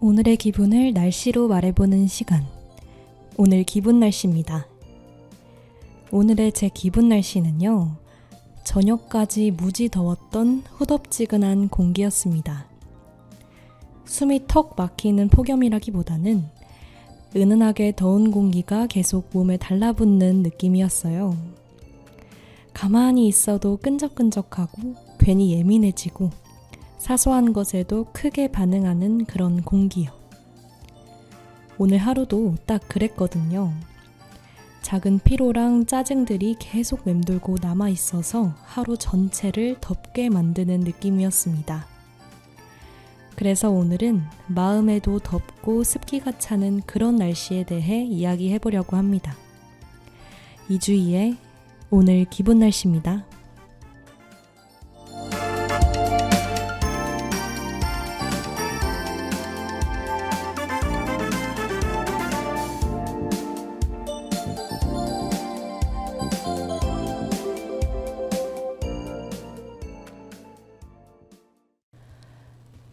오늘의 기분을 날씨로 말해보는 시간. 오늘 기분 날씨입니다. 오늘의 제 기분 날씨는요, 저녁까지 무지 더웠던 후덥지근한 공기였습니다. 숨이 턱 막히는 폭염이라기보다는 은은하게 더운 공기가 계속 몸에 달라붙는 느낌이었어요. 가만히 있어도 끈적끈적하고 괜히 예민해지고 사소한 것에도 크게 반응하는 그런 공기요. 오늘 하루도 딱 그랬거든요. 작은 피로랑 짜증들이 계속 맴돌고 남아있어서 하루 전체를 덥게 만드는 느낌이었습니다. 그래서 오늘은 마음에도 덥고 습기가 차는 그런 날씨에 대해 이야기해보려고 합니다. 이주희의 오늘 기분 날씨입니다.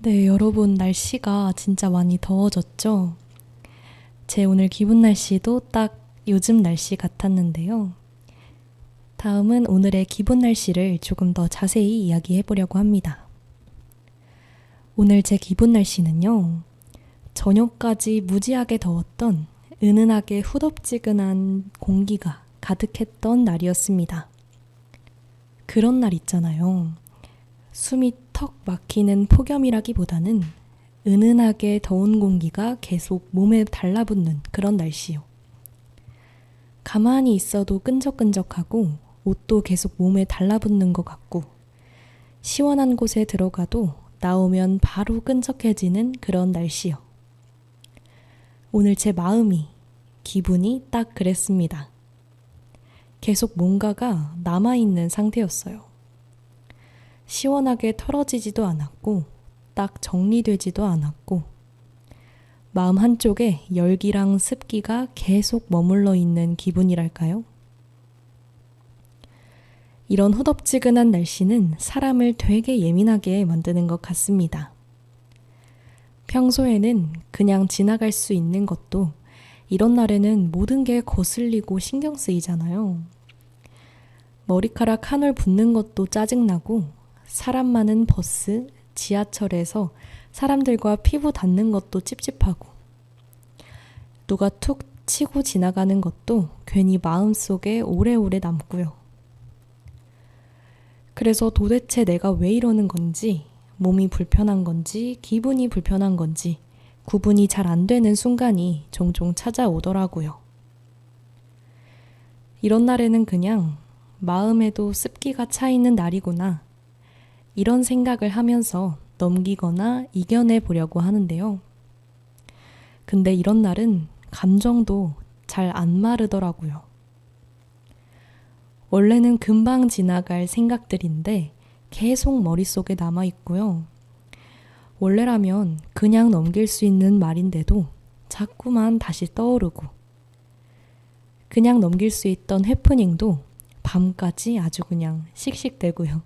네, 여러분 날씨가 진짜 많이 더워졌죠? 제 오늘 기분 날씨도 딱 요즘 날씨 같았는데요. 다음은 오늘의 기분 날씨를 조금 더 자세히 이야기해 보려고 합니다. 오늘 제 기분 날씨는요, 저녁까지 무지하게 더웠던 은은하게 후덥지근한 공기가 가득했던 날이었습니다. 그런 날 있잖아요. 숨이 턱 막히는 폭염이라기보다는 은은하게 더운 공기가 계속 몸에 달라붙는 그런 날씨요. 가만히 있어도 끈적끈적하고 옷도 계속 몸에 달라붙는 것 같고 시원한 곳에 들어가도 나오면 바로 끈적해지는 그런 날씨요. 오늘 제 마음이, 기분이 딱 그랬습니다. 계속 뭔가가 남아있는 상태였어요. 시원하게 털어지지도 않았고 딱 정리되지도 않았고 마음 한쪽에 열기랑 습기가 계속 머물러 있는 기분이랄까요? 이런 후덥지근한 날씨는 사람을 되게 예민하게 만드는 것 같습니다. 평소에는 그냥 지나갈 수 있는 것도 이런 날에는 모든 게 거슬리고 신경 쓰이잖아요. 머리카락 한 올 붓는 것도 짜증나고 사람 많은 버스, 지하철에서 사람들과 피부 닿는 것도 찝찝하고 누가 툭 치고 지나가는 것도 괜히 마음속에 오래오래 남고요. 그래서 도대체 내가 왜 이러는 건지, 몸이 불편한 건지, 기분이 불편한 건지 구분이 잘 안 되는 순간이 종종 찾아오더라고요. 이런 날에는 그냥 마음에도 습기가 차 있는 날이구나, 이런 생각을 하면서 넘기거나 이겨내 보려고 하는데요. 근데 이런 날은 감정도 잘 안 마르더라고요. 원래는 금방 지나갈 생각들인데 계속 머릿속에 남아있고요. 원래라면 그냥 넘길 수 있는 말인데도 자꾸만 다시 떠오르고 그냥 넘길 수 있던 해프닝도 밤까지 아주 그냥 씩씩대고요.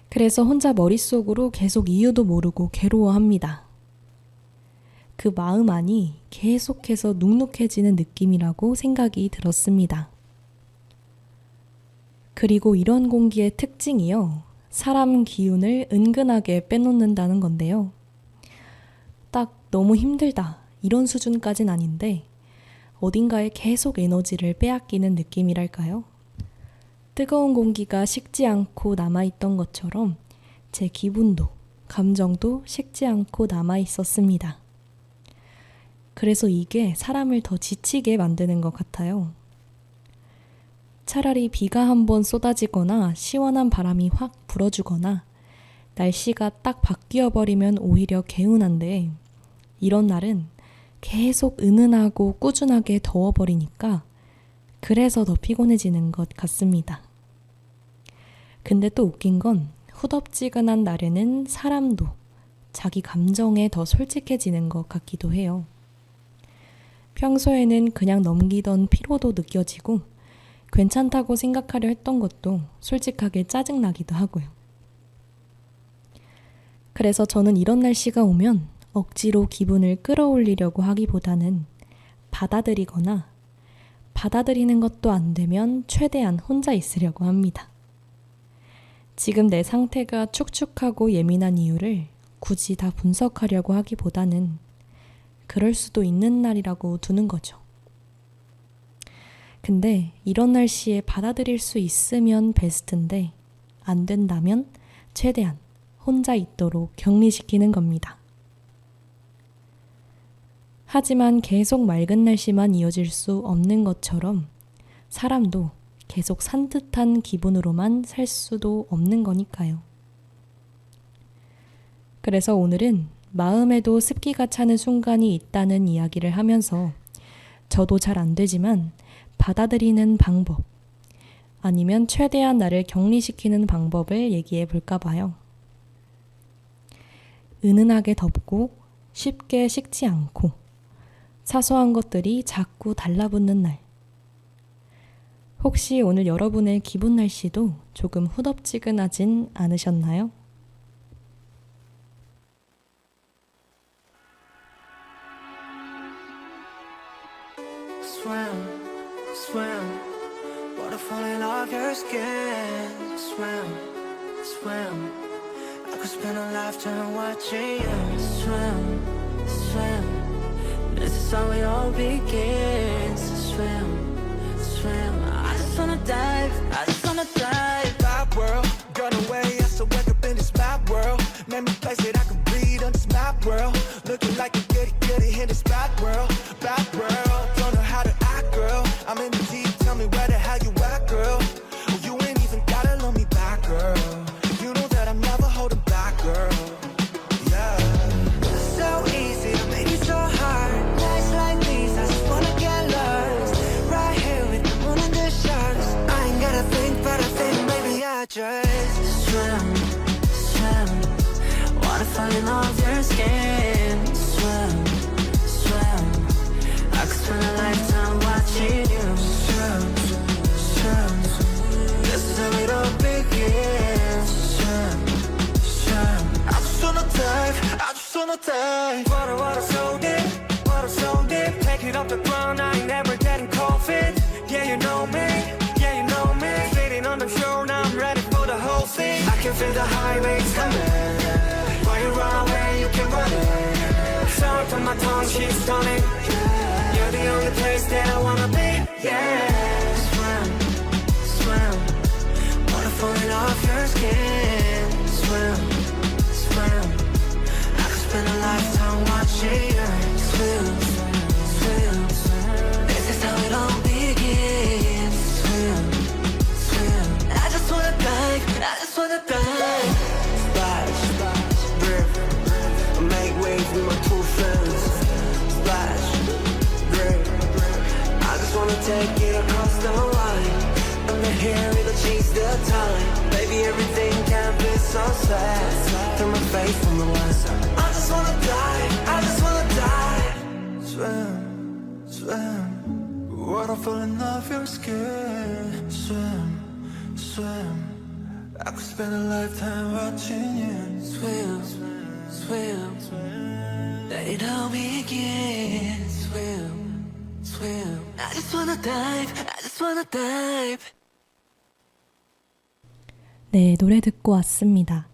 그래서 혼자 머릿속으로 계속 이유도 모르고 괴로워합니다. 그 마음 안이 계속해서 눅눅해지는 느낌이라고 생각이 들었습니다. 그리고 이런 공기의 특징이요, 사람 기운을 은근하게 빼놓는다는 건데요. 딱 너무 힘들다 이런 수준까진 아닌데 어딘가에 계속 에너지를 빼앗기는 느낌이랄까요? 뜨거운 공기가 식지 않고 남아있던 것처럼 제 기분도, 감정도 식지 않고 남아있었습니다. 그래서 이게 사람을 더 지치게 만드는 것 같아요. 차라리 비가 한번 쏟아지거나 시원한 바람이 확 불어주거나 날씨가 딱 바뀌어버리면 오히려 개운한데 이런 날은 계속 은은하고 꾸준하게 더워버리니까 그래서 더 피곤해지는 것 같습니다. 근데 또 웃긴 건 후덥지근한 날에는 사람도 자기 감정에 더 솔직해지는 것 같기도 해요. 평소에는 그냥 넘기던 피로도 느껴지고 괜찮다고 생각하려 했던 것도 솔직하게 짜증나기도 하고요. 그래서 저는 이런 날씨가 오면 억지로 기분을 끌어올리려고 하기보다는 받아들이거나 받아들이는 것도 안 되면 최대한 혼자 있으려고 합니다. 지금 내 상태가 축축하고 예민한 이유를 굳이 다 분석하려고 하기보다는 그럴 수도 있는 날이라고 두는 거죠. 근데 이런 날씨에 받아들일 수 있으면 베스트인데 안 된다면 최대한 혼자 있도록 격리시키는 겁니다. 하지만 계속 맑은 날씨만 이어질 수 없는 것처럼 사람도 계속 산뜻한 기분으로만 살 수도 없는 거니까요. 그래서 오늘은 마음에도 습기가 차는 순간이 있다는 이야기를 하면서 저도 잘 안 되지만 받아들이는 방법 아니면 최대한 나를 격리시키는 방법을 얘기해 볼까 봐요. 은은하게 덮고 쉽게 식지 않고 사소한 것들이 자꾸 달라붙는 날. 혹시 오늘 여러분의 기분 날씨도 조금 후덥지근하진 않으셨나요? Swim, swim, water falling off your skin. Swim, swim, I could spend a lifetime watching you. Swim, swim, this is how it all begins. Swim, swim, I just wanna dive, I just wanna dive. Bad world, got away, I still wake up in this mad world. Made me place it, I can breathe on this mad world. Looking like a goody in this bad world. Bad world, don't know how to act, girl. I'm in the deep, tell me where the hell you at, girl. Oh, you ain't even gotta love me back, girl. You know that I'm never holding back, girl. Yeah. So easy to make it so hard. Nights like these, I just wanna get lost. Right here with the moon and the stars. I ain't gotta think, but I think maybe I just swim, swim. Water falling off your skin. Swim, swim. I could spend a lifetime watching you. Swim, swim. This is how it all begins. Swim, swim. I just wanna dive, I just wanna dive. Water so deep, water so deep. Take it off the ground, I ain't never getting cold feet. Yeah, you know me, yeah, you know me. Sitting on the shore, now I'm ready for the whole thing. I can feel the high waves coming. While you run away, you can run it. Sound on my tongue, she's stunning. You're the only place that I wanna be, yeah. Swim, swim. Water falling off your skin. Swim, swim. I could spend a lifetime watching you swim, swim, swim. This is how it all begins. Swim, swim. I just wanna dive, I just wanna dive. Splash, splash, river. I make waves with my two friends. Splash, river. I just wanna take it across the line. Under here, it'll change the time. Baby, everything can be so sad. Turn my face from the west. I just wanna dive, I just wanna dive. Swim, swim. Water falling off your skin. Swim, swim. I could spend a lifetime watching you. Swim, swim, swim. Let it all begin. Swim, swim. I just wanna dive, I just wanna dive. 네, 노래 듣고 왔습니다.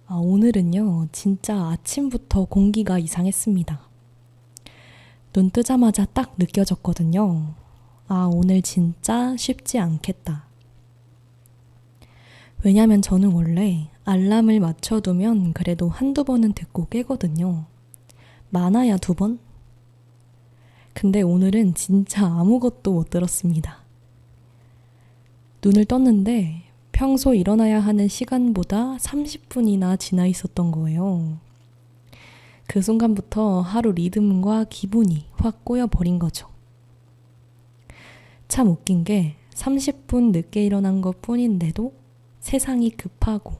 오늘은요, 진짜 아침부터 공기가 이상했습니다. 눈 뜨자마자 딱 느껴졌거든요. 오늘 진짜 쉽지 않겠다. 왜냐면 저는 원래 알람을 맞춰두면 그래도 한두 번은 듣고 깨거든요. 많아야 2번? 근데 오늘은 진짜 아무것도 못 들었습니다. 눈을 떴는데 평소 일어나야 하는 시간보다 30분이나 지나 있었던 거예요. 그 순간부터 하루 리듬과 기분이 확 꼬여버린 거죠. 참 웃긴 게 30분 늦게 일어난 것 뿐인데도 세상이 급하고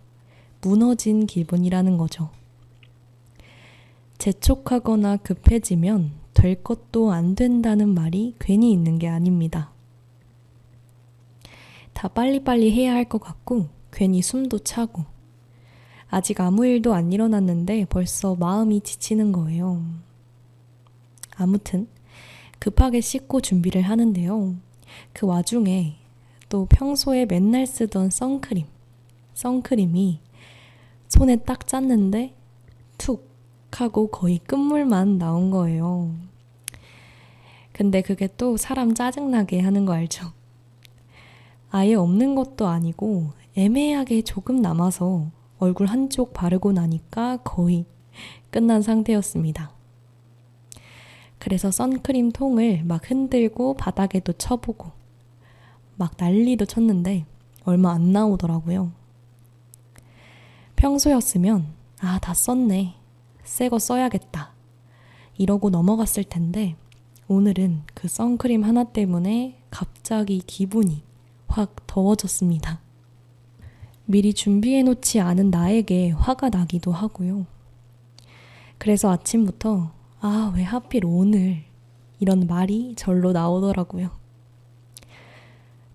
무너진 기분이라는 거죠. 재촉하거나 급해지면 될 것도 안 된다는 말이 괜히 있는 게 아닙니다. 다 빨리빨리 해야 할 것 같고 괜히 숨도 차고 아직 아무 일도 안 일어났는데 벌써 마음이 지치는 거예요. 아무튼 급하게 씻고 준비를 하는데요. 그 와중에 또 평소에 맨날 쓰던 선크림이 손에 딱 짰는데 툭 하고 거의 끝물만 나온 거예요. 근데 그게 또 사람 짜증나게 하는 거 알죠? 아예 없는 것도 아니고 애매하게 조금 남아서 얼굴 한쪽 바르고 나니까 거의 끝난 상태였습니다. 그래서 선크림 통을 막 흔들고 바닥에도 쳐보고 막 난리도 쳤는데 얼마 안 나오더라고요. 평소였으면 다 썼네. 새 거 써야겠다. 이러고 넘어갔을 텐데 오늘은 그 선크림 하나 때문에 갑자기 기분이 확 더워졌습니다. 미리 준비해놓지 않은 나에게 화가 나기도 하고요. 그래서 아침부터 왜 하필 오늘 이런 말이 절로 나오더라고요.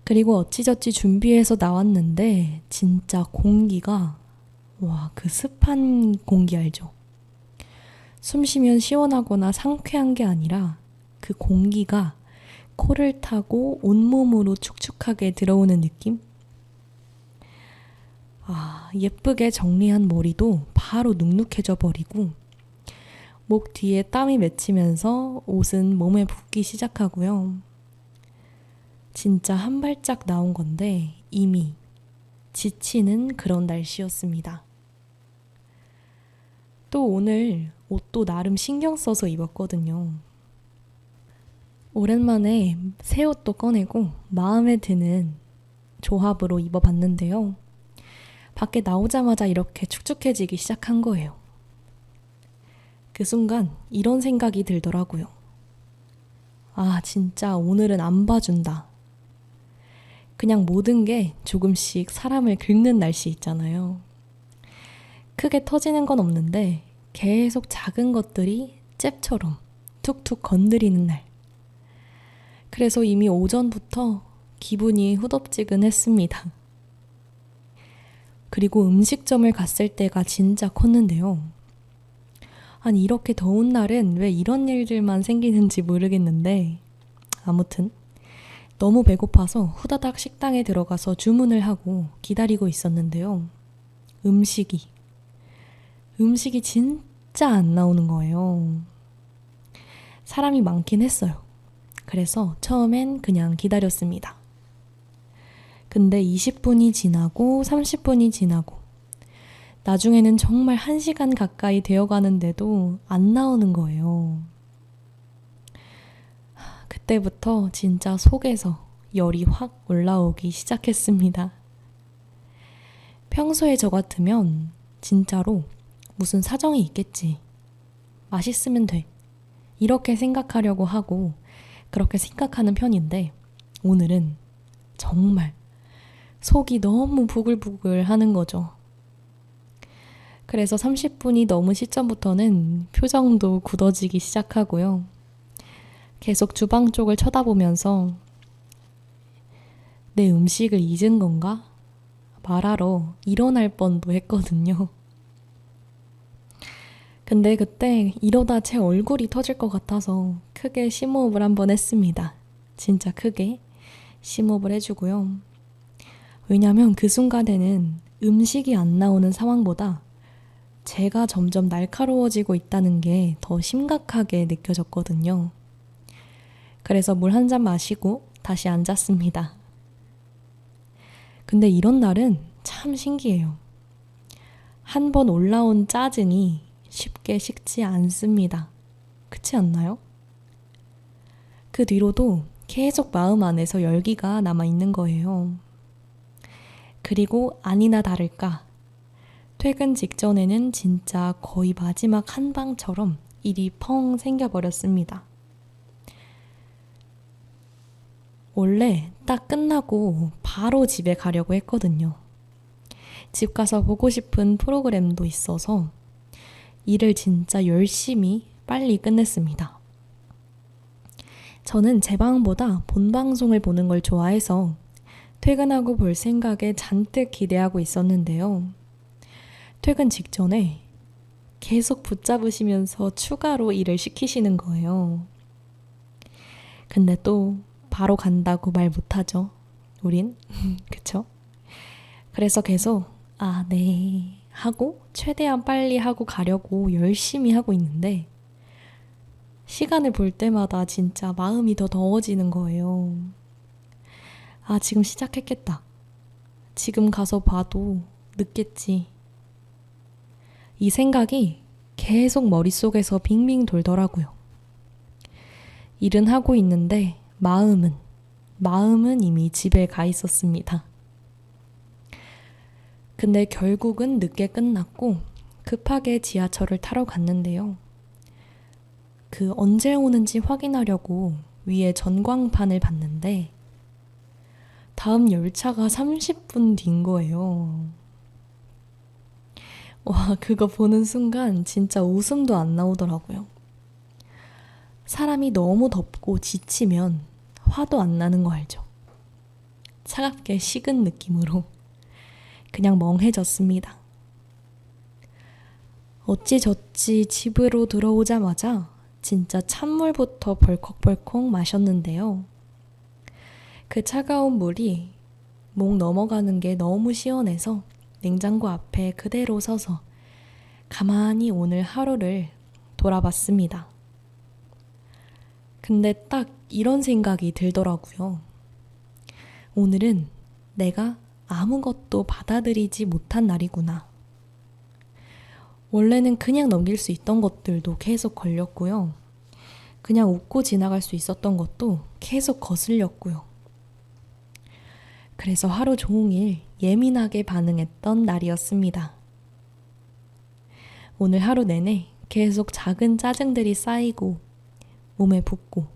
그리고 어찌저찌 준비해서 나왔는데 진짜 공기가 그 습한 공기 알죠? 숨 쉬면 시원하거나 상쾌한 게 아니라 그 공기가 코를 타고 온몸으로 축축하게 들어오는 느낌? 예쁘게 정리한 머리도 바로 눅눅해져 버리고 목 뒤에 땀이 맺히면서 옷은 몸에 붙기 시작하고요. 진짜 한 발짝 나온 건데 이미 지치는 그런 날씨였습니다. 또 오늘 옷도 나름 신경 써서 입었거든요. 오랜만에 새 옷도 꺼내고 마음에 드는 조합으로 입어봤는데요. 밖에 나오자마자 이렇게 축축해지기 시작한 거예요. 그 순간 이런 생각이 들더라고요. 진짜 오늘은 안 봐준다. 그냥 모든 게 조금씩 사람을 긁는 날씨 있잖아요. 크게 터지는 건 없는데 계속 작은 것들이 잽처럼 툭툭 건드리는 날. 그래서 이미 오전부터 기분이 후덥지근했습니다. 그리고 음식점을 갔을 때가 진짜 컸는데요. 이렇게 더운 날엔 왜 이런 일들만 생기는지 모르겠는데 아무튼 너무 배고파서 후다닥 식당에 들어가서 주문을 하고 기다리고 있었는데요. 음식이 진짜 안 나오는 거예요. 사람이 많긴 했어요. 그래서 처음엔 그냥 기다렸습니다. 근데 20분이 지나고 30분이 지나고 나중에는 정말 1시간 가까이 되어가는데도 안 나오는 거예요. 그때부터 진짜 속에서 열이 확 올라오기 시작했습니다. 평소에 저 같으면 진짜로 무슨 사정이 있겠지. 맛있으면 돼. 이렇게 생각하려고 하고 그렇게 생각하는 편인데 오늘은 정말 속이 너무 부글부글 하는 거죠. 그래서 30분이 넘은 시점부터는 표정도 굳어지기 시작하고요. 계속 주방 쪽을 쳐다보면서 내 음식을 잊은 건가? 말하러 일어날 뻔도 했거든요. 근데 그때 이러다 제 얼굴이 터질 것 같아서 크게 심호흡을 한번 했습니다. 진짜 크게 심호흡을 해주고요. 왜냐면 그 순간에는 음식이 안 나오는 상황보다 제가 점점 날카로워지고 있다는 게 더 심각하게 느껴졌거든요. 그래서 물 한 잔 마시고 다시 앉았습니다. 근데 이런 날은 참 신기해요. 한 번 올라온 짜증이 쉽게 식지 않습니다. 그렇지 않나요? 그 뒤로도 계속 마음 안에서 열기가 남아있는 거예요. 그리고 아니나 다를까 퇴근 직전에는 진짜 거의 마지막 한 방처럼 일이 펑 생겨버렸습니다. 원래 딱 끝나고 바로 집에 가려고 했거든요. 집 가서 보고 싶은 프로그램도 있어서 일을 진짜 열심히 빨리 끝냈습니다. 저는 제 방보다 본방송을 보는 걸 좋아해서 퇴근하고 볼 생각에 잔뜩 기대하고 있었는데요. 퇴근 직전에 계속 붙잡으시면서 추가로 일을 시키시는 거예요. 근데 또 바로 간다고 말 못하죠. 우린. 그쵸? 그래서 계속 네 하고 최대한 빨리 하고 가려고 열심히 하고 있는데 시간을 볼 때마다 진짜 마음이 더 더워지는 거예요. 지금 시작했겠다. 지금 가서 봐도 늦겠지. 이 생각이 계속 머릿속에서 빙빙 돌더라고요. 일은 하고 있는데 마음은 이미 집에 가 있었습니다. 근데 결국은 늦게 끝났고 급하게 지하철을 타러 갔는데요. 언제 오는지 확인하려고 위에 전광판을 봤는데 다음 열차가 30분 뒤인 거예요. 와, 그거 보는 순간 진짜 웃음도 안 나오더라고요. 사람이 너무 덥고 지치면 화도 안 나는 거 알죠? 차갑게 식은 느낌으로 그냥 멍해졌습니다. 어찌저찌 집으로 들어오자마자 진짜 찬물부터 벌컥벌컥 마셨는데요. 그 차가운 물이 목 넘어가는 게 너무 시원해서 냉장고 앞에 그대로 서서 가만히 오늘 하루를 돌아봤습니다. 근데 딱 이런 생각이 들더라고요. 오늘은 내가 아무것도 받아들이지 못한 날이구나. 원래는 그냥 넘길 수 있던 것들도 계속 걸렸고요. 그냥 웃고 지나갈 수 있었던 것도 계속 거슬렸고요. 그래서 하루 종일 예민하게 반응했던 날이었습니다. 오늘 하루 내내 계속 작은 짜증들이 쌓이고 몸에 붙고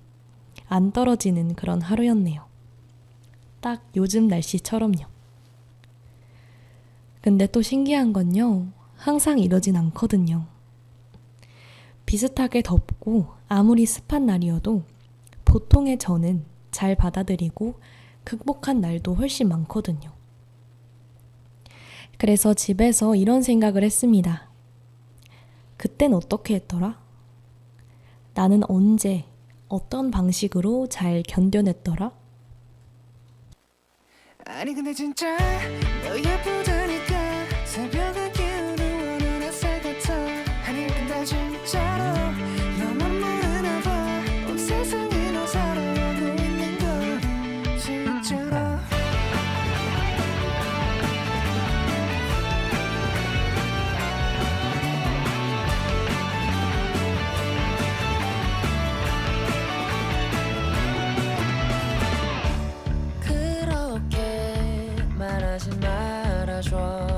안 떨어지는 그런 하루였네요. 딱 요즘 날씨처럼요. 근데 또 신기한 건요. 항상 이러진 않거든요. 비슷하게 덥고 아무리 습한 날이어도 보통의 저는 잘 받아들이고 극복한 날도 훨씬 많거든요. 그래서 집에서 이런 생각을 했습니다. 그땐 어떻게 했더라? 나는 언제, 어떤 방식으로 잘 견뎌냈더라? 아니 근데 진짜 너 예쁘다니까 새벽의 기운이 오는 햇살 같아 아니 근데 진짜로 너만 모르나 봐온 세상이 너 살아가고 있는 걸 진짜로 그렇게 말하지 말아줘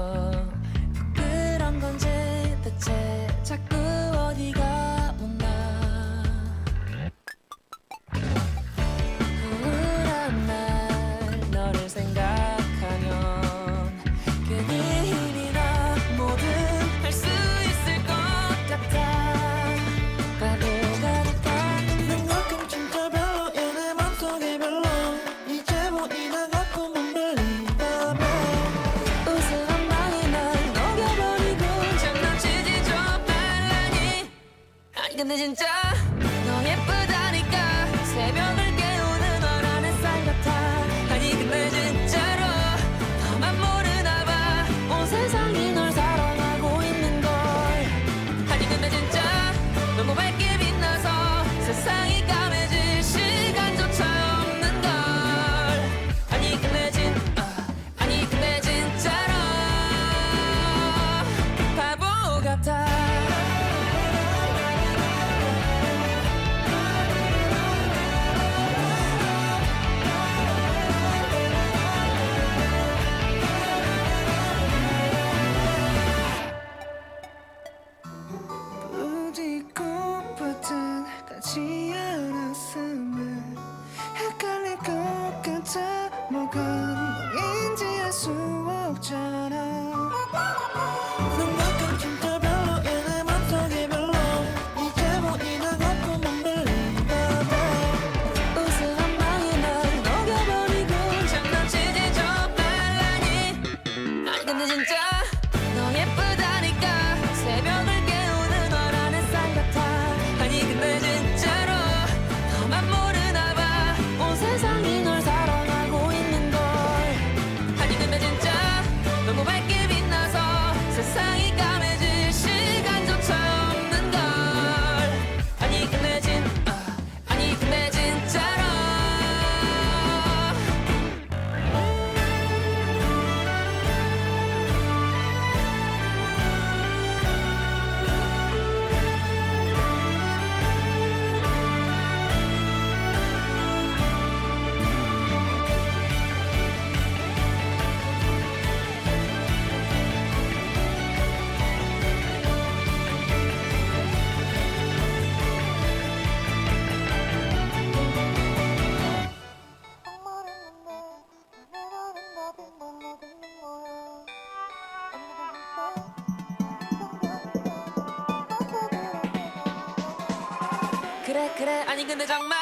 그래 아니 근데 정말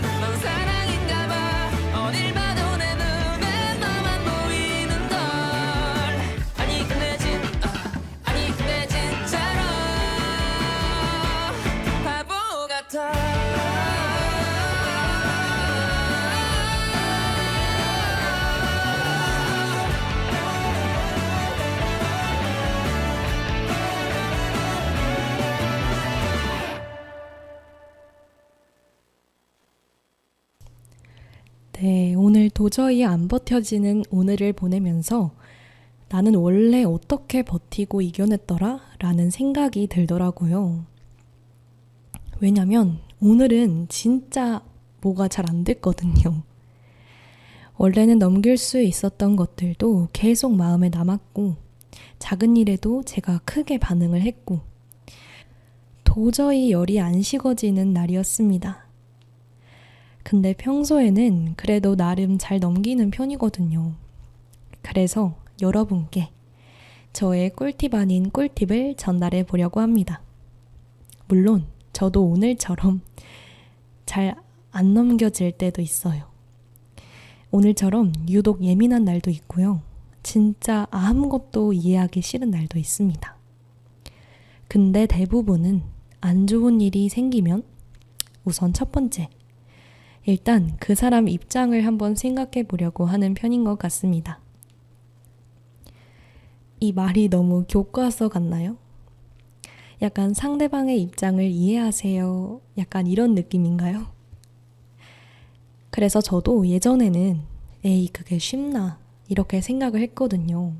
넌 사랑인가봐 어딜 봐도 내 눈에 너만 보이는 걸 아니 근데 진짜로 바보 같아 네, 오늘 도저히 안 버텨지는 오늘을 보내면서 나는 원래 어떻게 버티고 이겨냈더라? 라는 생각이 들더라고요. 왜냐면 오늘은 진짜 뭐가 잘 안 됐거든요. 원래는 넘길 수 있었던 것들도 계속 마음에 남았고 작은 일에도 제가 크게 반응을 했고 도저히 열이 안 식어지는 날이었습니다. 근데 평소에는 그래도 나름 잘 넘기는 편이거든요. 그래서 여러분께 저의 꿀팁 아닌 꿀팁을 전달해 보려고 합니다. 물론 저도 오늘처럼 잘 안 넘겨질 때도 있어요. 오늘처럼 유독 예민한 날도 있고요. 진짜 아무것도 이해하기 싫은 날도 있습니다. 근데 대부분은 안 좋은 일이 생기면 우선 첫 번째, 일단 그 사람 입장을 한번 생각해 보려고 하는 편인 것 같습니다. 이 말이 너무 교과서 같나요? 약간 상대방의 입장을 이해하세요. 약간 이런 느낌인가요? 그래서 저도 예전에는 에이 그게 쉽나 이렇게 생각을 했거든요.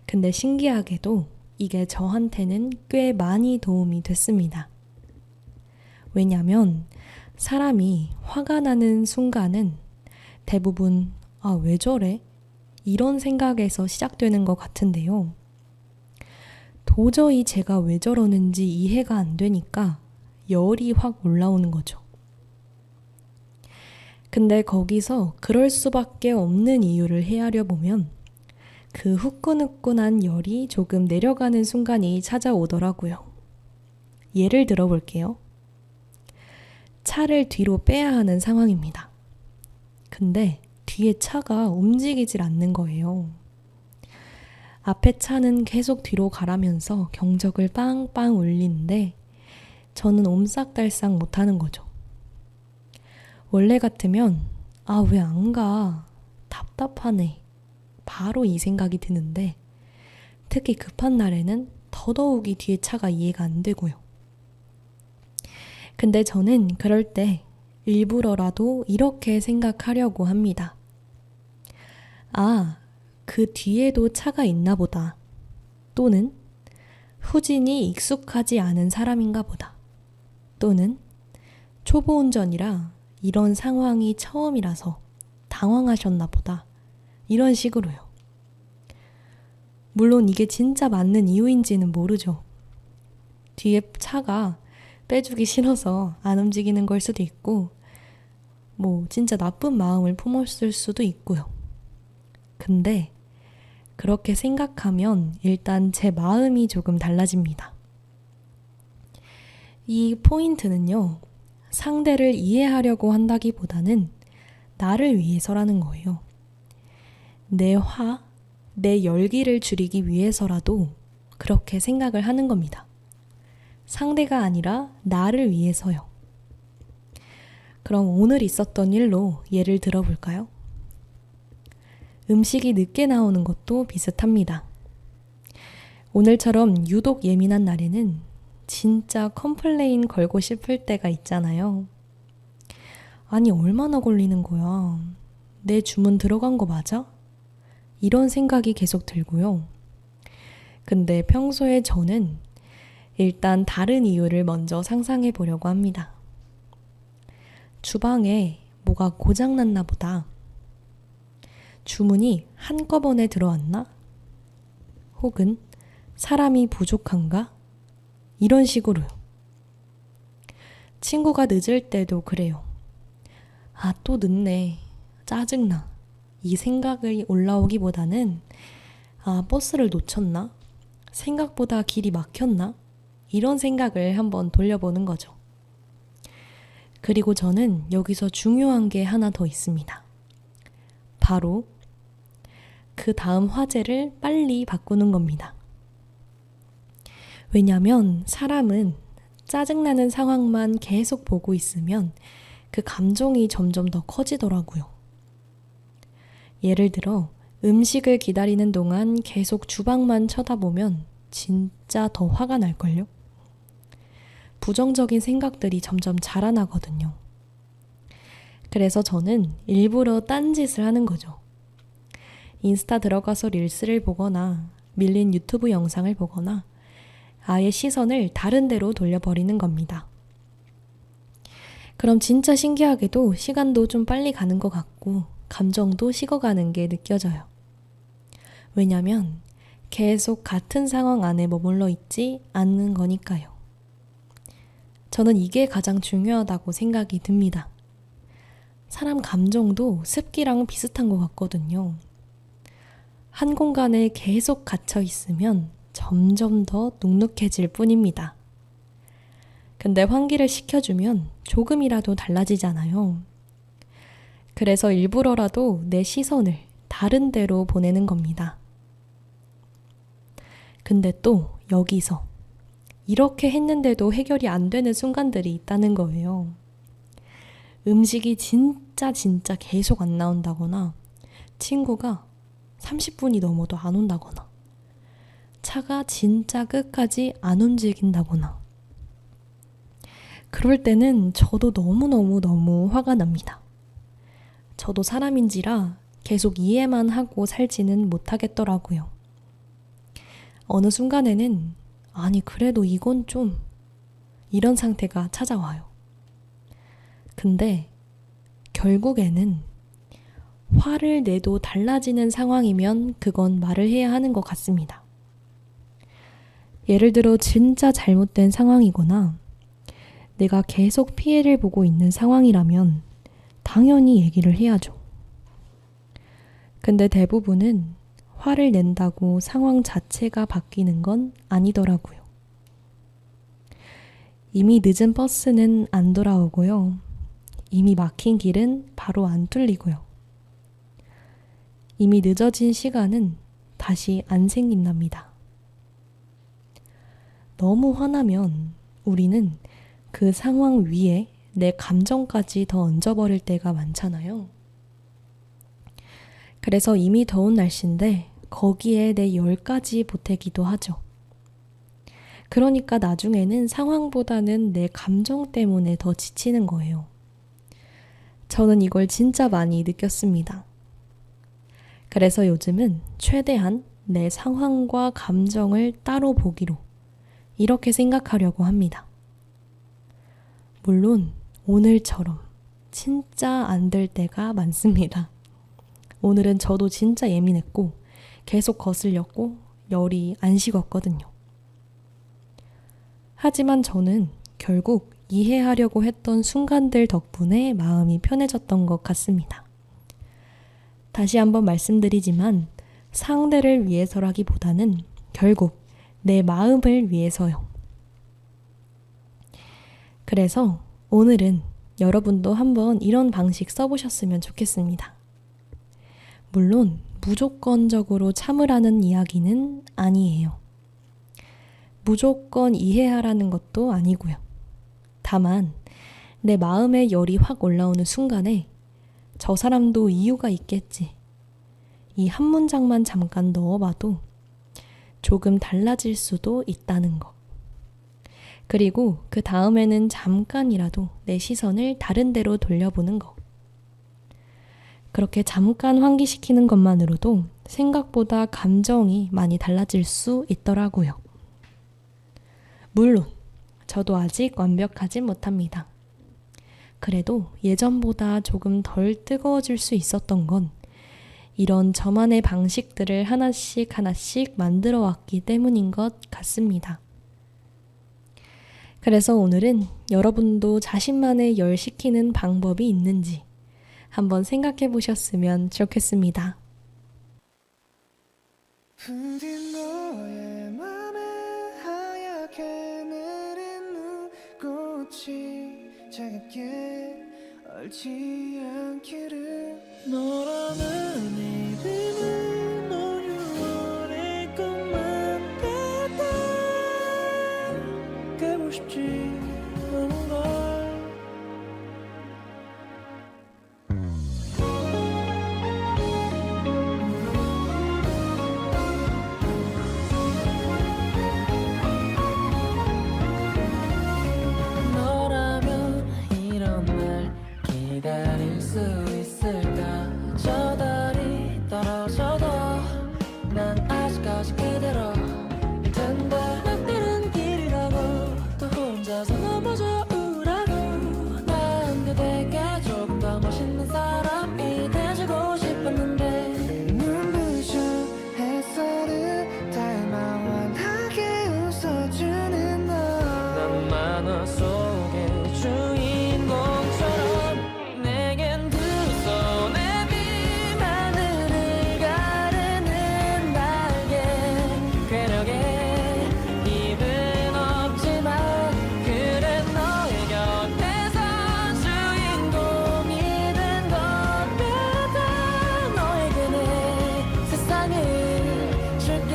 근데 신기하게도 이게 저한테는 꽤 많이 도움이 됐습니다. 왜냐면 사람이 화가 나는 순간은 대부분 왜 저래? 이런 생각에서 시작되는 것 같은데요. 도저히 제가 왜 저러는지 이해가 안 되니까 열이 확 올라오는 거죠. 근데 거기서 그럴 수밖에 없는 이유를 헤아려 보면 그 후끈후끈한 열이 조금 내려가는 순간이 찾아오더라고요. 예를 들어 볼게요. 차를 뒤로 빼야 하는 상황입니다. 근데 뒤에 차가 움직이질 않는 거예요. 앞에 차는 계속 뒤로 가라면서 경적을 빵빵 울리는데 저는 옴싹달싹 못하는 거죠. 원래 같으면 왜 안 가? 답답하네. 바로 이 생각이 드는데 특히 급한 날에는 더더욱이 뒤에 차가 이해가 안 되고요. 근데 저는 그럴 때 일부러라도 이렇게 생각하려고 합니다. 그 뒤에도 차가 있나 보다. 또는 후진이 익숙하지 않은 사람인가 보다. 또는 초보 운전이라 이런 상황이 처음이라서 당황하셨나 보다. 이런 식으로요. 물론 이게 진짜 맞는 이유인지는 모르죠. 뒤에 차가 빼주기 싫어서 안 움직이는 걸 수도 있고 진짜 나쁜 마음을 품었을 수도 있고요. 근데 그렇게 생각하면 일단 제 마음이 조금 달라집니다. 이 포인트는요. 상대를 이해하려고 한다기보다는 나를 위해서라는 거예요. 내 열기를 줄이기 위해서라도 그렇게 생각을 하는 겁니다. 상대가 아니라 나를 위해서요. 그럼 오늘 있었던 일로 예를 들어볼까요? 음식이 늦게 나오는 것도 비슷합니다. 오늘처럼 유독 예민한 날에는 진짜 컴플레인 걸고 싶을 때가 있잖아요. 아니 얼마나 걸리는 거야? 내 주문 들어간 거 맞아? 이런 생각이 계속 들고요. 근데 평소에 저는 일단 다른 이유를 먼저 상상해 보려고 합니다. 주방에 뭐가 고장났나 보다. 주문이 한꺼번에 들어왔나? 혹은 사람이 부족한가? 이런 식으로요. 친구가 늦을 때도 그래요. 또 늦네. 짜증나. 이 생각이 올라오기보다는 버스를 놓쳤나? 생각보다 길이 막혔나? 이런 생각을 한번 돌려보는 거죠. 그리고 저는 여기서 중요한 게 하나 더 있습니다. 바로 그 다음 화제를 빨리 바꾸는 겁니다. 왜냐면 사람은 짜증나는 상황만 계속 보고 있으면 그 감정이 점점 더 커지더라고요. 예를 들어 음식을 기다리는 동안 계속 주방만 쳐다보면 진짜 더 화가 날걸요? 부정적인 생각들이 점점 자라나거든요. 그래서 저는 일부러 딴짓을 하는 거죠. 인스타 들어가서 릴스를 보거나 밀린 유튜브 영상을 보거나 아예 시선을 다른 데로 돌려버리는 겁니다. 그럼 진짜 신기하게도 시간도 좀 빨리 가는 것 같고 감정도 식어가는 게 느껴져요. 왜냐면 계속 같은 상황 안에 머물러 있지 않는 거니까요. 저는 이게 가장 중요하다고 생각이 듭니다. 사람 감정도 습기랑 비슷한 것 같거든요. 한 공간에 계속 갇혀 있으면 점점 더 눅눅해질 뿐입니다. 근데 환기를 시켜주면 조금이라도 달라지잖아요. 그래서 일부러라도 내 시선을 다른 데로 보내는 겁니다. 근데 또 여기서 이렇게 했는데도 해결이 안 되는 순간들이 있다는 거예요. 음식이 진짜 계속 안 나온다거나 친구가 30분이 넘어도 안 온다거나 차가 진짜 끝까지 안 움직인다거나 그럴 때는 저도 너무 화가 납니다. 저도 사람인지라 계속 이해만 하고 살지는 못하겠더라고요. 어느 순간에는 아니 그래도 이건 좀 이런 상태가 찾아와요. 근데 결국에는 화를 내도 달라지는 상황이면 그건 말을 해야 하는 것 같습니다. 예를 들어 진짜 잘못된 상황이거나 내가 계속 피해를 보고 있는 상황이라면 당연히 얘기를 해야죠. 근데 대부분은 화를 낸다고 상황 자체가 바뀌는 건 아니더라고요. 이미 늦은 버스는 안 돌아오고요. 이미 막힌 길은 바로 안 뚫리고요. 이미 늦어진 시간은 다시 안 생긴답니다. 너무 화나면 우리는 그 상황 위에 내 감정까지 더 얹어버릴 때가 많잖아요. 그래서 이미 더운 날씨인데 거기에 내 열까지 보태기도 하죠. 그러니까 나중에는 상황보다는 내 감정 때문에 더 지치는 거예요. 저는 이걸 진짜 많이 느꼈습니다. 그래서 요즘은 최대한 내 상황과 감정을 따로 보기로 이렇게 생각하려고 합니다. 물론 오늘처럼 진짜 안 될 때가 많습니다. 오늘은 저도 진짜 예민했고 계속 거슬렸고 열이 안 식었거든요. 하지만 저는 결국 이해하려고 했던 순간들 덕분에 마음이 편해졌던 것 같습니다. 다시 한번 말씀드리지만 상대를 위해서라기보다는 결국 내 마음을 위해서요. 그래서 오늘은 여러분도 한번 이런 방식 써보셨으면 좋겠습니다. 물론 무조건적으로 참으라는 이야기는 아니에요. 무조건 이해하라는 것도 아니고요. 다만 내 마음에 열이 확 올라오는 순간에 저 사람도 이유가 있겠지. 이 한 문장만 잠깐 넣어봐도 조금 달라질 수도 있다는 것. 그리고 그 다음에는 잠깐이라도 내 시선을 다른 데로 돌려보는 것. 그렇게 잠깐 환기시키는 것만으로도 생각보다 감정이 많이 달라질 수 있더라고요. 물론 저도 아직 완벽하진 못합니다. 그래도 예전보다 조금 덜 뜨거워질 수 있었던 건 이런 저만의 방식들을 하나씩 만들어 왔기 때문인 것 같습니다. 그래서 오늘은 여러분도 자신만의 열 식히는 방법이 있는지 한번 생각해 보셨으면 좋겠습니다. 부디 너의 맘에 하얗게 내린 눈꽃이 차갑게 얼지 않기를 너라는 이름은 오늘의 것만 같아 깨고 싶지 않은 걸 너라면 이런 날 기다릴 수 있을까 저 달이 떨어져도 난 아직까지 그대로일 텐데 막다른 길이라고 또 혼자서 넘어져 우라고 난 그대에게 조금 더 멋있는 사람이 돼주고 싶었는데 눈부셔 햇살을 닮아 환하게 웃어주는 너 난 만화 속의 주인공처럼 내겐 두 손에 빈 하늘을 가르는 날개 괴력에 힘은 없지만 그래 너의 곁에서 주인공이 된 것 같아 너에게 내 세상을 줄게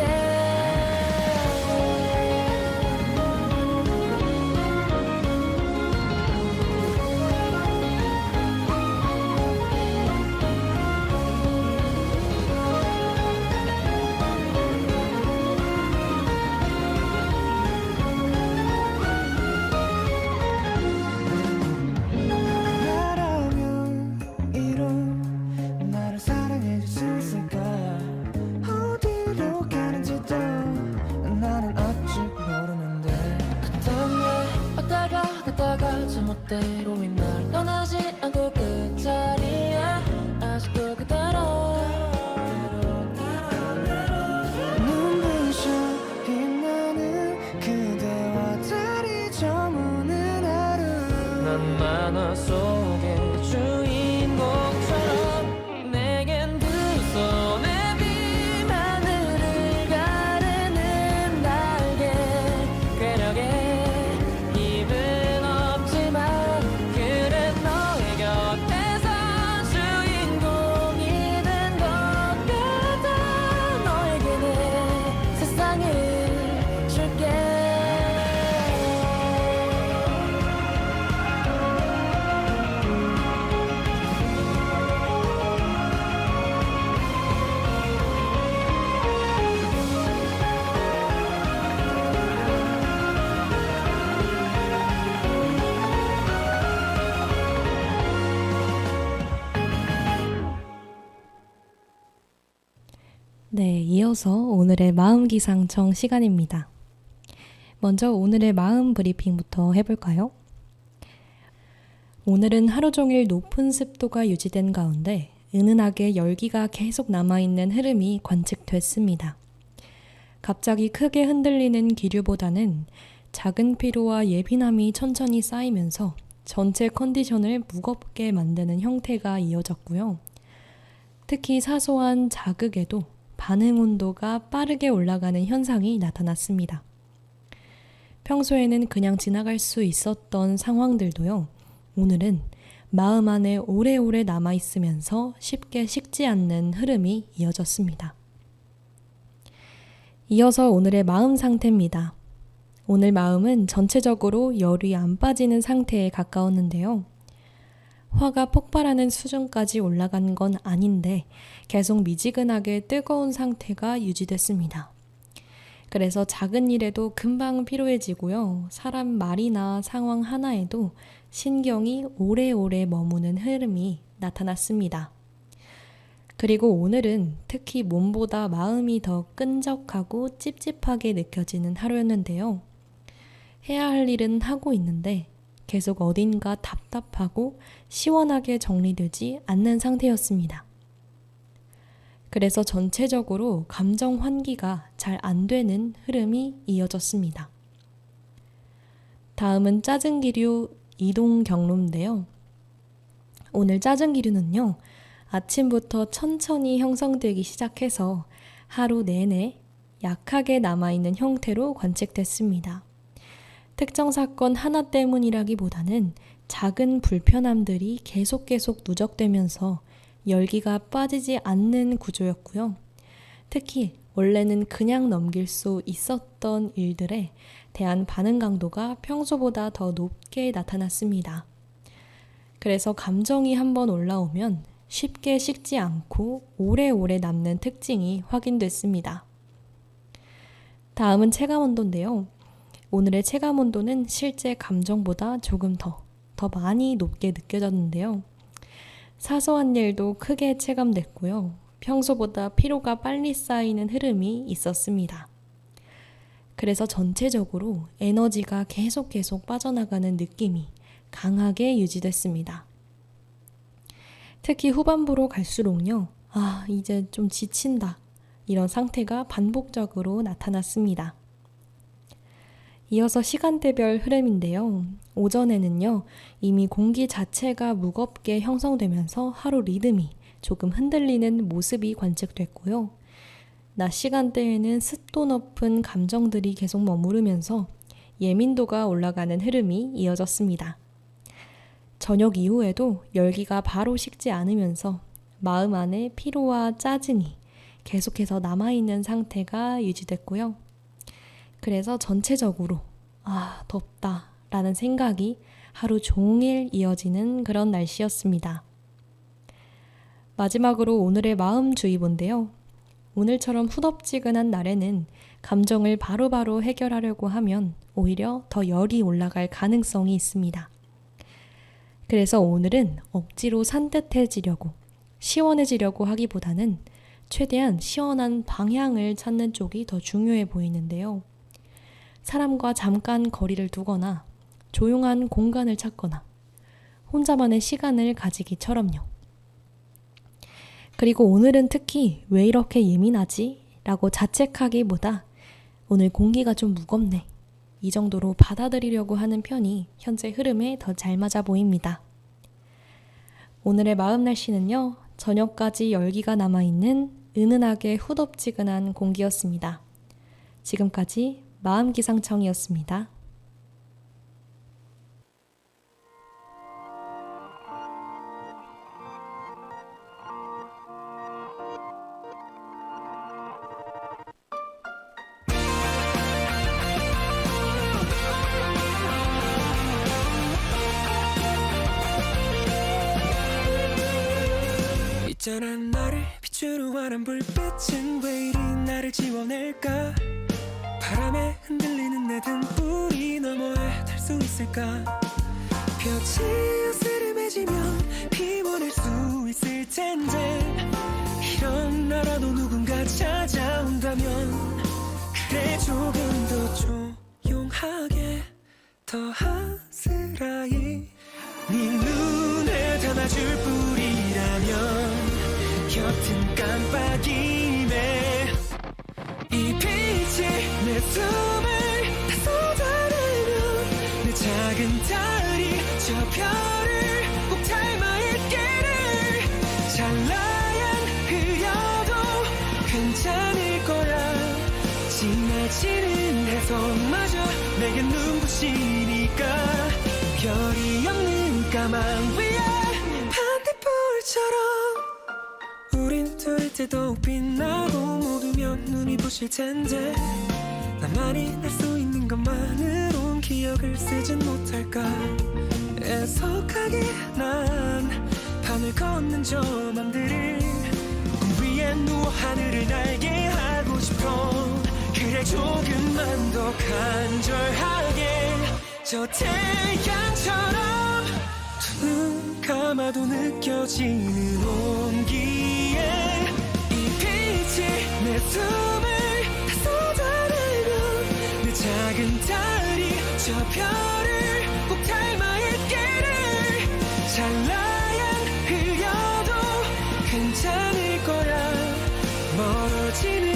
나라면 이런 나를 사랑해줄 수 있을까 어디로 가는지도 나는 아직 모르는데 그땐 왜 왔다가 갔다가 제멋대로인 날 떠나지 않고 그 자리에 아직도 그대로 눈부셔 빛나는 그대와 달이 저무는 하루 난 만화 속의 주인공처럼 내겐 두 손에 빈 하늘을 가르는 날개 괴력에 힘은 없지만 그래 너의 곁에서 주인공이 된 것 같아 너에게 내 세상을 줄게 네, 이어서 오늘의 마음 기상청 시간입니다. 먼저 오늘의 마음 브리핑부터 해볼까요? 오늘은 하루 종일 높은 습도가 유지된 가운데 은은하게 열기가 계속 남아있는 흐름이 관측됐습니다. 갑자기 크게 흔들리는 기류보다는 작은 피로와 예민함이 천천히 쌓이면서 전체 컨디션을 무겁게 만드는 형태가 이어졌고요. 특히 사소한 자극에도 반응 온도가 빠르게 올라가는 현상이 나타났습니다. 평소에는 그냥 지나갈 수 있었던 상황들도요, 오늘은 마음 안에 오래오래 남아있으면서 쉽게 식지 않는 흐름이 이어졌습니다. 이어서 오늘의 마음 상태입니다. 오늘 마음은 전체적으로 열이 안 빠지는 상태에 가까웠는데요. 화가 폭발하는 수준까지 올라간 건 아닌데 계속 미지근하게 뜨거운 상태가 유지됐습니다. 그래서 작은 일에도 금방 피로해지고요. 사람 말이나 상황 하나에도 신경이 오래오래 머무는 흐름이 나타났습니다. 그리고 오늘은 특히 몸보다 마음이 더 끈적하고 찝찝하게 느껴지는 하루였는데요. 해야 할 일은 하고 있는데 계속 어딘가 답답하고 시원하게 정리되지 않는 상태였습니다. 그래서 전체적으로 감정 환기가 잘 안 되는 흐름이 이어졌습니다. 다음은 짜증기류 이동 경로인데요. 오늘 짜증기류는요, 아침부터 천천히 형성되기 시작해서 하루 내내 약하게 남아있는 형태로 관측됐습니다. 특정 사건 하나 때문이라기보다는 작은 불편함들이 계속 누적되면서 열기가 빠지지 않는 구조였고요. 특히 원래는 그냥 넘길 수 있었던 일들에 대한 반응 강도가 평소보다 더 높게 나타났습니다. 그래서 감정이 한번 올라오면 쉽게 식지 않고 오래오래 남는 특징이 확인됐습니다. 다음은 체감온도인데요. 오늘의 체감온도는 실제 감정보다 조금 더 많이 높게 느껴졌는데요. 사소한 일도 크게 체감됐고요. 평소보다 피로가 빨리 쌓이는 흐름이 있었습니다. 그래서 전체적으로 에너지가 계속 빠져나가는 느낌이 강하게 유지됐습니다. 특히 후반부로 갈수록요. 이제 좀 지친다. 이런 상태가 반복적으로 나타났습니다. 이어서 시간대별 흐름인데요. 오전에는요. 이미 공기 자체가 무겁게 형성되면서 하루 리듬이 조금 흔들리는 모습이 관측됐고요. 낮 시간대에는 습도 높은 감정들이 계속 머무르면서 예민도가 올라가는 흐름이 이어졌습니다. 저녁 이후에도 열기가 바로 식지 않으면서 마음 안에 피로와 짜증이 계속해서 남아있는 상태가 유지됐고요. 그래서 전체적으로 덥다 라는 생각이 하루 종일 이어지는 그런 날씨였습니다. 마지막으로 오늘의 마음주의보인데요. 오늘처럼 후덥지근한 날에는 감정을 바로바로 해결하려고 하면 오히려 더 열이 올라갈 가능성이 있습니다. 그래서 오늘은 억지로 산뜻해지려고, 시원해지려고 하기보다는 최대한 시원한 방향을 찾는 쪽이 더 중요해 보이는데요. 사람과 잠깐 거리를 두거나 조용한 공간을 찾거나 혼자만의 시간을 가지기처럼요. 그리고 오늘은 특히 왜 이렇게 예민하지? 라고 자책하기보다 오늘 공기가 좀 무겁네. 이 정도로 받아들이려고 하는 편이 현재 흐름에 더 잘 맞아 보입니다. 오늘의 마음 날씨는요. 저녁까지 열기가 남아있는 은은하게 후덥지근한 공기였습니다. 지금까지 마음기상청이었습니다. 있잖아 나를 비추는 환한 불빛은 왜 이리 나를 지워낼까 바람에 흔들리는 내 등불이 너머에 달 수 있을까 볕이 으스름해지면 피워낼 수 있을 텐데 이런 나라도 누군가 찾아온다면 그래 조금 더 조용하게 더 아스라이 네 눈에 담아줄 뿐이라면 곁은 깜빡임에 이 빛이 내 숨을 다 쏟아내면 내 작은 달이 저 별을 꼭 닮아 있기를 찬란한 흐려도 괜찮을 거야 지나치는 해성마저 내게 눈부시니까 별이 없는 까만 위에 반딧불처럼 우린 둘 때 더욱 빛나고 모두면 눈이 부실 텐데 나만이 날 수 있는 것만으론 기억을 쓰진 못할까 애석하게 난 밤을 걷는 저 맘들을 꿈 위에 누워 하늘을 날게 하고 싶어 그래 조금만 더 간절하게 저 태양처럼 두 눈 감아도 느껴지는 온기에 이 빛이 내 숨을 다 쏟아내면 내 작은 달이 저 별을 꼭 닮아 있기를 찬란한 흐려도 괜찮을 거야 멀어지는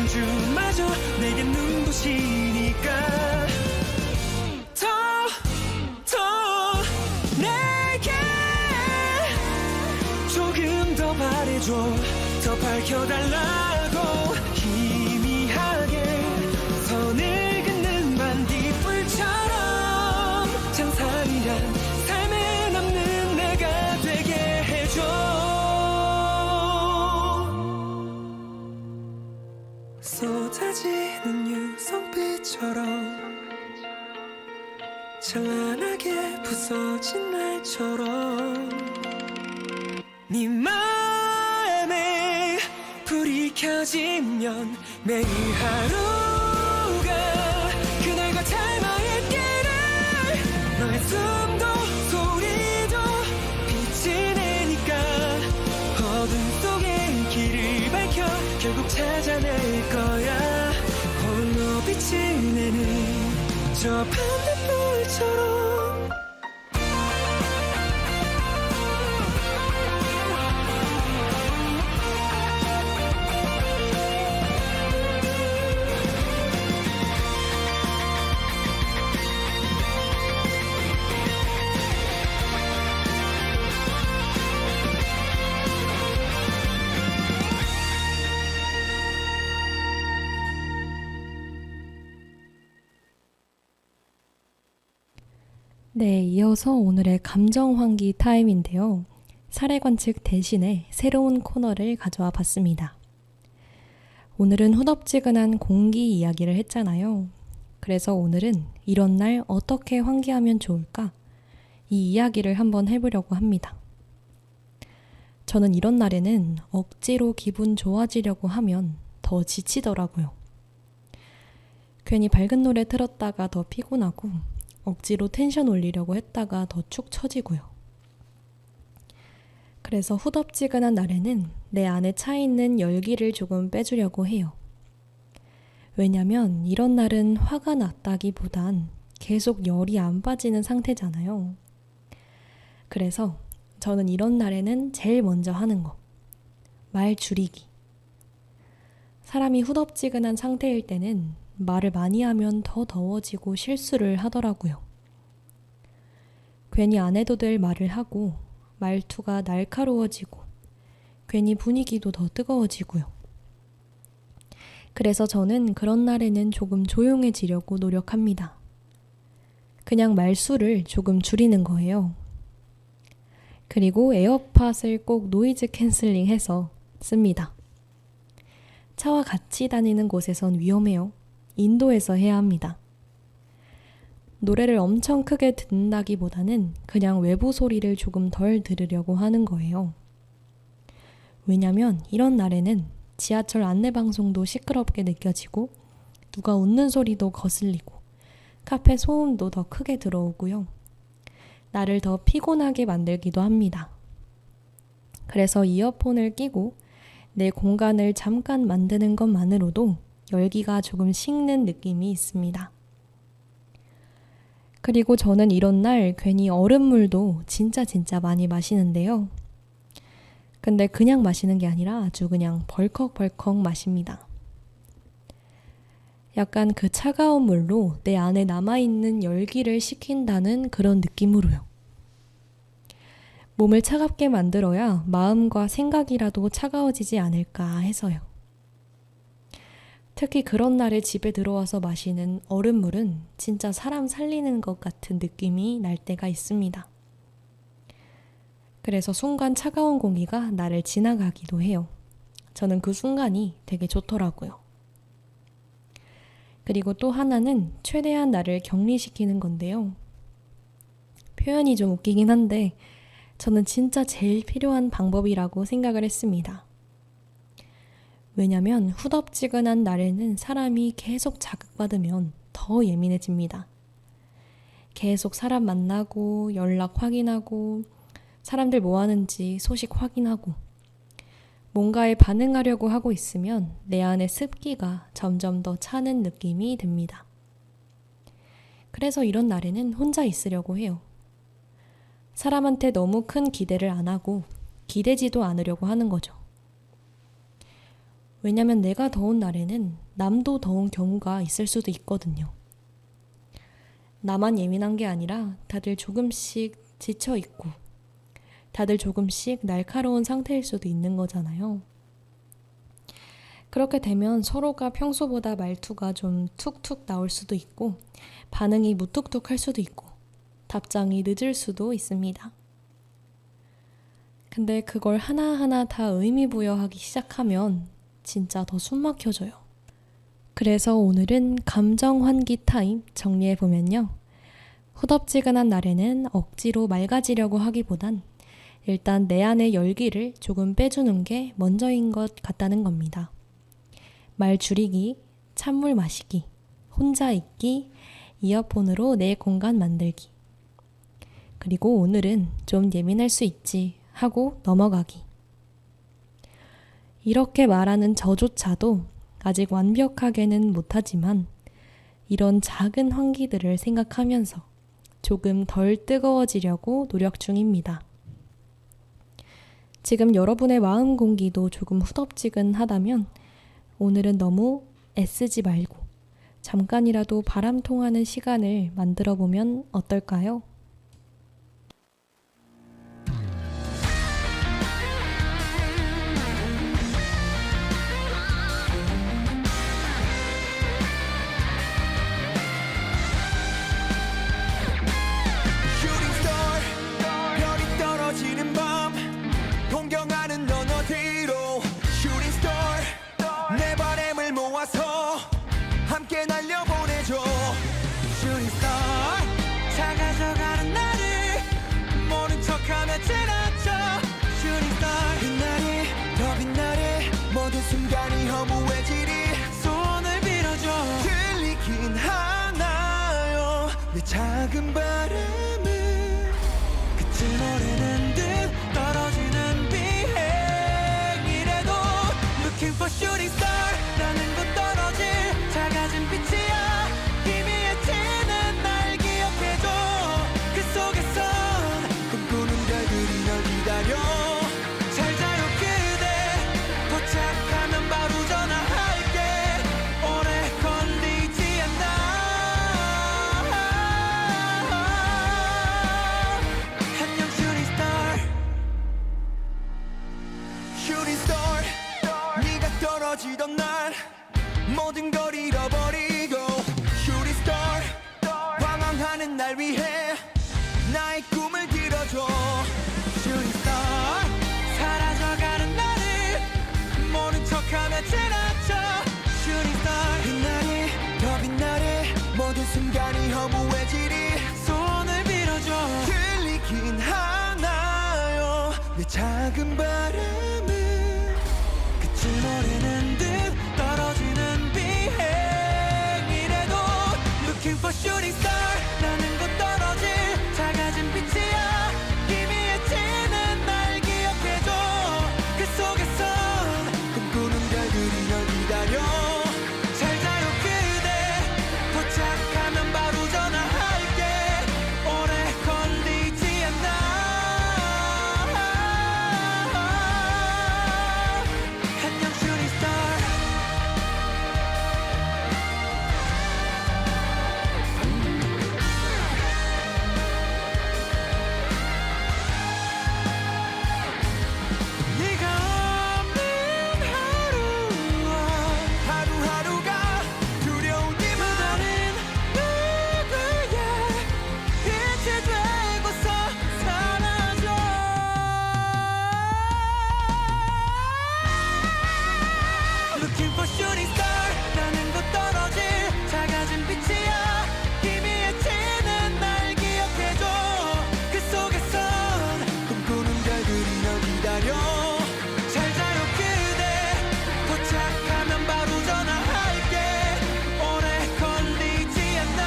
우주마저 내게 눈부시니까 더 내게 조금 더 말해줘 더 밝혀달라고 희미하게 선을 긋는 반딧불처럼 장산이란 삶의 쏟아지는 유성빛처럼 찬란하게 부서진 날처럼 네 마음에 불이 켜지면 매일 하루가 그날과 닮아있기를 너의 숨도 소리도 빛이 내니까 어둠 속에 길을 밝혀 결국 찾아낼 거야 홀로 빛을 내는 저 반딧불처럼 네, 이어서 오늘의 감정 환기 타임인데요. 사례 관측 대신에 새로운 코너를 가져와 봤습니다. 오늘은 후덥지근한 공기 이야기를 했잖아요. 그래서 오늘은 이런 날 어떻게 환기하면 좋을까? 이 이야기를 한번 해보려고 합니다. 저는 이런 날에는 억지로 기분 좋아지려고 하면 더 지치더라고요. 괜히 밝은 노래 틀었다가 더 피곤하고 억지로 텐션 올리려고 했다가 더 축 처지고요. 그래서 후덥지근한 날에는 내 안에 차 있는 열기를 조금 빼주려고 해요. 왜냐면 이런 날은 화가 났다기보단 계속 열이 안 빠지는 상태잖아요. 그래서 저는 이런 날에는 제일 먼저 하는 거, 말 줄이기. 사람이 후덥지근한 상태일 때는 말을 많이 하면 더 더워지고 실수를 하더라고요. 괜히 안 해도 될 말을 하고 말투가 날카로워지고 괜히 분위기도 더 뜨거워지고요. 그래서 저는 그런 날에는 조금 조용해지려고 노력합니다. 그냥 말수를 조금 줄이는 거예요. 그리고 에어팟을 꼭 노이즈 캔슬링 해서 씁니다. 차와 같이 다니는 곳에선 위험해요. 인도에서 해야 합니다. 노래를 엄청 크게 듣는다기보다는 그냥 외부 소리를 조금 덜 들으려고 하는 거예요. 왜냐면 이런 날에는 지하철 안내방송도 시끄럽게 느껴지고 누가 웃는 소리도 거슬리고 카페 소음도 더 크게 들어오고요. 나를 더 피곤하게 만들기도 합니다. 그래서 이어폰을 끼고 내 공간을 잠깐 만드는 것만으로도 열기가 조금 식는 느낌이 있습니다. 그리고 저는 이런 날 괜히 얼음물도 진짜 많이 마시는데요. 근데 그냥 마시는 게 아니라 아주 그냥 벌컥벌컥 마십니다. 약간 그 차가운 물로 내 안에 남아있는 열기를 식힌다는 그런 느낌으로요. 몸을 차갑게 만들어야 마음과 생각이라도 차가워지지 않을까 해서요. 특히 그런 날에 집에 들어와서 마시는 얼음물은 진짜 사람 살리는 것 같은 느낌이 날 때가 있습니다. 그래서 순간 차가운 공기가 나를 지나가기도 해요. 저는 그 순간이 되게 좋더라고요. 그리고 또 하나는 최대한 나를 격리시키는 건데요. 표현이 좀 웃기긴 한데 저는 진짜 제일 필요한 방법이라고 생각을 했습니다. 왜냐면 후덥지근한 날에는 사람이 계속 자극받으면 더 예민해집니다. 계속 사람 만나고 연락 확인하고 사람들 뭐 하는지 소식 확인하고 뭔가에 반응하려고 하고 있으면 내 안에 습기가 점점 더 차는 느낌이 듭니다. 그래서 이런 날에는 혼자 있으려고 해요. 사람한테 너무 큰 기대를 안 하고 기대지도 않으려고 하는 거죠. 왜냐면 내가 더운 날에는 남도 더운 경우가 있을 수도 있거든요. 나만 예민한 게 아니라 다들 조금씩 지쳐있고 다들 조금씩 날카로운 상태일 수도 있는 거잖아요. 그렇게 되면 서로가 평소보다 말투가 좀 툭툭 나올 수도 있고 반응이 무뚝뚝할 수도 있고 답장이 늦을 수도 있습니다. 근데 그걸 하나하나 다 의미 부여하기 시작하면 진짜 더 숨 막혀져요. 그래서 오늘은 감정 환기 타임 정리해보면요. 후덥지근한 날에는 억지로 맑아지려고 하기보단 일단 내 안의 열기를 조금 빼주는 게 먼저인 것 같다는 겁니다. 말 줄이기, 찬물 마시기, 혼자 있기, 이어폰으로 내 공간 만들기. 그리고 오늘은 좀 예민할 수 있지 하고 넘어가기. 이렇게 말하는 저조차도 아직 완벽하게는 못하지만 이런 작은 환기들을 생각하면서 조금 덜 뜨거워지려고 노력 중입니다. 지금 여러분의 마음 공기도 조금 후덥지근하다면 오늘은 너무 애쓰지 말고 잠깐이라도 바람 통하는 시간을 만들어 보면 어떨까요? Shooting star 별이 떨어지는 밤 동경하는 넌 어디로 Shooting star 내 바램을 모아서 함께 날려보내줘 Shooting star 작아져가는 나를 모른 척하며 지나쳐 Shooting star 빛나리 더 빛나리 모든 순간이 허무해지리 손을 빌어줘 들리긴 하나요 내 작은 바람은 끝은 오래는 듯 떨어지는 비행이래도 Looking for shooting star 나는 곧 떨어질 작아진 빛이야 희미해지는 날 기억해줘 그 속에선 꿈꾸는 별들이 널 기다려 잘 자요 그대 도착하면 바로 전화할게 오래 걸리지 않아 안녕 shooting star Shooting star 네가 떨어지던 날 모든 걸 잃어버리고 Shooting star 방황하는 날 위해 나의 꿈을 들어줘 Shooting star 사라져가는 나를 모른 척하며 지나쳐 Shooting star 빛나리 더 빛나리 모든 순간이 허무해지리 손을 빌어줘 들리긴 하나요 내 작은 바람은 끝은 오래는 듯 떨어지는 비행이래도 Looking for shooting star 나는 곧 떨어질 작아진 빛이야 희미해지는 날 기억해줘 그 속에선 꿈꾸는 별들이 널 기다려 잘 자요 그대 도착하면 바로 전화할게 오래 걸리지 않아 안녕 shooting star 네가 없는 하루하루가 두려우니만 너는 누구야 빛이 되고서 사라져 Looking for shooting star 나는 곧 떨어질 작아진 빛이야 희미해지는 날 기억해줘 그 속에선 꿈꾸는 별들이 널 기다려 잘 자요 그대 도착하면 바로 전화할게 오래 걸리지 않아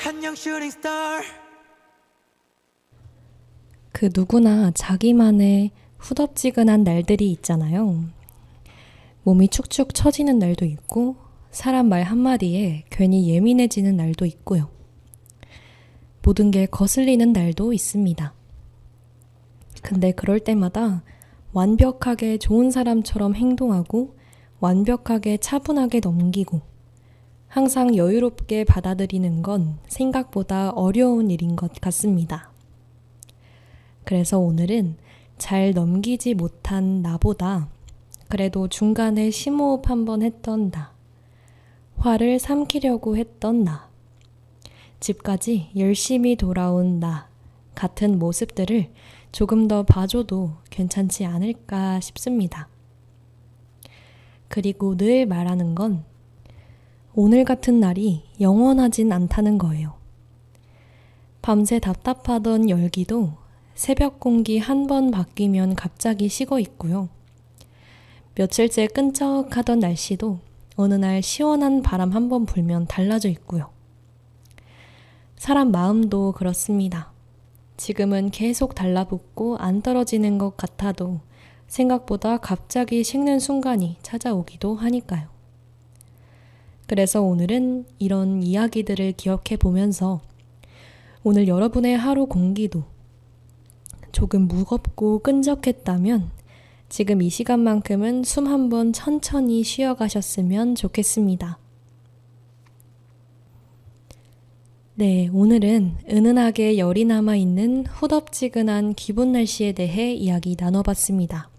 안녕 shooting star 그 누구나 자기만의 후덥지근한 날들이 있잖아요. 몸이 축축 처지는 날도 있고 사람 말 한마디에 괜히 예민해지는 날도 있고요. 모든 게 거슬리는 날도 있습니다. 근데 그럴 때마다 완벽하게 좋은 사람처럼 행동하고 완벽하게 차분하게 넘기고 항상 여유롭게 받아들이는 건 생각보다 어려운 일인 것 같습니다. 그래서 오늘은 잘 넘기지 못한 나보다 그래도 중간에 심호흡 한번 했던 나, 화를 삼키려고 했던 나, 집까지 열심히 돌아온 나 같은 모습들을 조금 더 봐줘도 괜찮지 않을까 싶습니다. 그리고 늘 말하는 건 오늘 같은 날이 영원하진 않다는 거예요. 밤새 답답하던 열기도 새벽 공기 한 번 바뀌면 갑자기 식어 있고요. 며칠째 끈적하던 날씨도 어느 날 시원한 바람 한 번 불면 달라져 있고요. 사람 마음도 그렇습니다. 지금은 계속 달라붙고 안 떨어지는 것 같아도 생각보다 갑자기 식는 순간이 찾아오기도 하니까요. 그래서 오늘은 이런 이야기들을 기억해 보면서 오늘 여러분의 하루 공기도 조금 무겁고 끈적했다면 지금 이 시간만큼은 숨 한번 천천히 쉬어가셨으면 좋겠습니다. 네, 오늘은 은은하게 열이 남아있는 후덥지근한 기분 날씨에 대해 이야기 나눠봤습니다.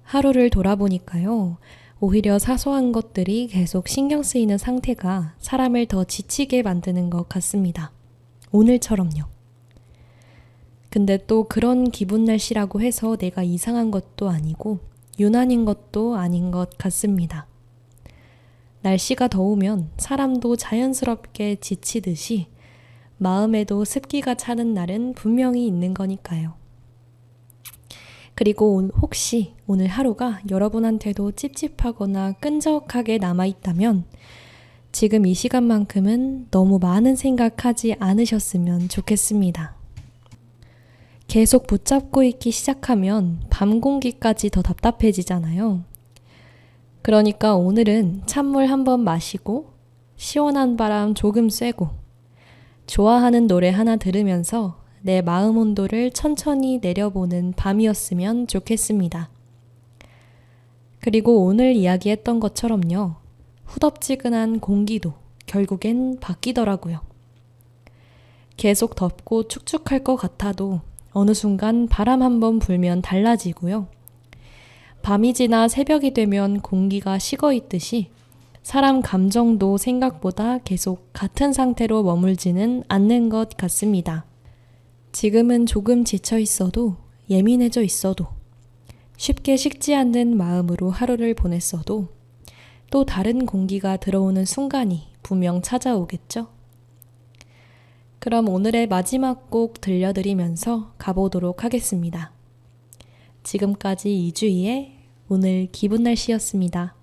하루를 돌아보니까요, 오히려 사소한 것들이 계속 신경 쓰이는 상태가 사람을 더 지치게 만드는 것 같습니다. 오늘처럼요. 근데 또 그런 기분 날씨라고 해서 내가 이상한 것도 아니고 유난인 것도 아닌 것 같습니다. 날씨가 더우면 사람도 자연스럽게 지치듯이 마음에도 습기가 차는 날은 분명히 있는 거니까요. 그리고 혹시 오늘 하루가 여러분한테도 찝찝하거나 끈적하게 남아있다면 지금 이 시간만큼은 너무 많은 생각하지 않으셨으면 좋겠습니다. 계속 붙잡고 있기 시작하면 밤 공기까지 더 답답해지잖아요. 그러니까 오늘은 찬물 한번 마시고 시원한 바람 조금 쐬고 좋아하는 노래 하나 들으면서 내 마음 온도를 천천히 내려보는 밤이었으면 좋겠습니다. 그리고 오늘 이야기했던 것처럼요. 후덥지근한 공기도 결국엔 바뀌더라고요. 계속 덥고 축축할 것 같아도 어느 순간 바람 한번 불면 달라지고요. 밤이 지나 새벽이 되면 공기가 식어 있듯이 사람 감정도 생각보다 계속 같은 상태로 머물지는 않는 것 같습니다. 지금은 조금 지쳐 있어도 예민해져 있어도 쉽게 식지 않는 마음으로 하루를 보냈어도 또 다른 공기가 들어오는 순간이 분명 찾아오겠죠? 그럼 오늘의 마지막 곡 들려드리면서 가보도록 하겠습니다. 지금까지 이주희의 오늘 기분 날씨였습니다.